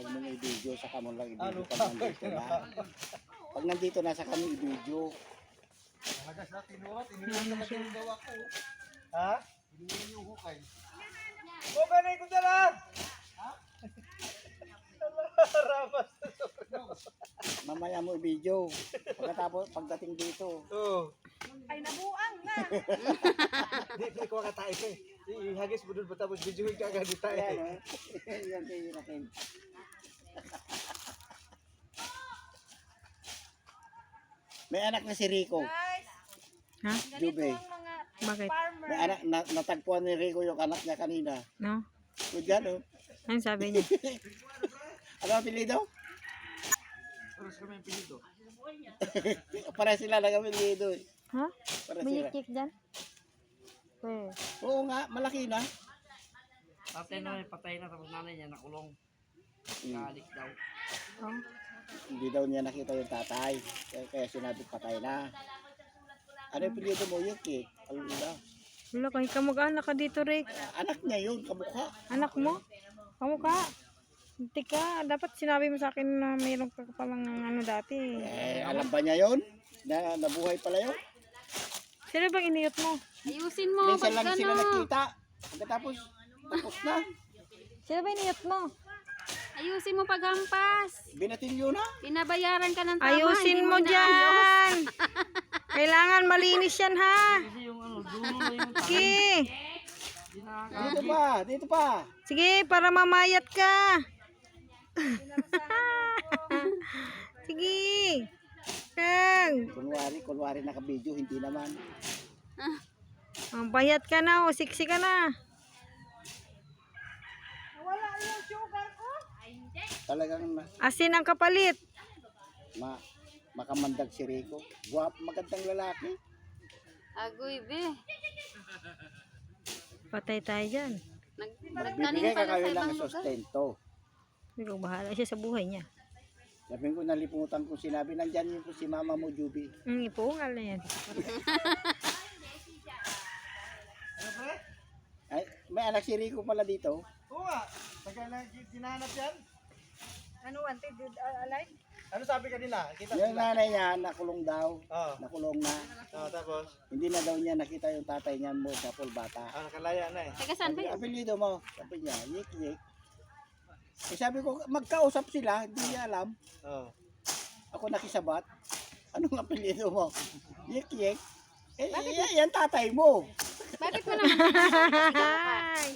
Huwag mong i-video sa kamon lang i-video pag nandito na. Pag nandito na sa kami i-video. Hagas na tinurat, iniwan na magagaw ako. Ha? Iniwan yung hukay. O, ganay ko dala! Ha? Ramas na Mamaya mo i-video. Pagkatapos, pagdating dito. Oo. Ay, nabuang na. Hindi ko makatae ko eh. Ihagis mo doon patapos videoin ka agad dito Ayan, eh. yan kayo natin. May anak na si Rico. Guys, Ha? ganito Jube. ang mga Bakit? farmer. May anak, natagpuan ni Rico yung anak niya kanina. No? Good yan, oh. Anong sabi niya? Ano ang apelido? Terus kami yung pinito. Para sila lang ang apelido. Eh. Ha? Para May sila. kick dyan? Eh. Oo nga, malaki na. Tatay na patay na tapos nanay niya nakulong. Kalik daw. Oh. Hindi daw niya nakita yung tatay. Kaya sinabi patay na. Ano yung apelido mo? Yuki. Alula. Wala, kahit kamag-anak ka dito, Rick. Anak niya yun, kamukha. Anak mo? Kamukha. Hindi ka. Dapat sinabi mo sa akin na mayroon ka palang ano dati. Eh, alam ba niya yun? Na nabuhay pala yun? Sino bang iniyot mo? Ayusin mo, Minsan lang sila nakita. Pagkatapos, tapos na. Sino ba iniyot mo? Ayusin mo paghampas. Binatilyo na. Pinabayaran ka ng tama. Ayusin hindi mo inaayos. dyan. Kailangan malinis yan, ha? Kasi yung ano, dulo na yung Sige. Dito pa, dito pa. Sige, para mamayat ka. Sige. Kang. Kunwari naka-video, hindi naman. Bayat ka na, o siksi ka na. Talagang Asin ang kapalit. makamandag si Rico. Magandang lalaki. Agoy, be. Patay tayo dyan. Magbibigay ka kayo ng sustento. Hindi ko bahala siya sa buhay niya. Sabihin ko, nalimutan ko sinabi, nandyan yun po si mama mo, Juby. Ipungal na yan. Ay, may anak si Rico pala dito. Oo nga. Tagal na tinahanap yan. Ano, wanted alive? Ano sabi kanina? Kita Yung nanay niya, nakulong daw. Oo. Nakulong na. Tapos, Hindi na daw niya nakita yung tatay niya mo sa pulbata. nakalaya na eh. Taga saan ba yun? Apelido mo, sabi niya, Yik-Yik. Eh, sabi ko, magkausap sila, hindi niya alam. Oo. Ako nakisabat. Anong apelido mo? Yik-Yik. Yan tatay mo. Bakit mo naman?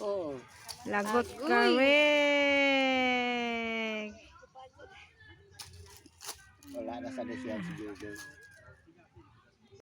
Oo. Lagot Agoy. ka, Rick. Wala na sa siya si Jojo.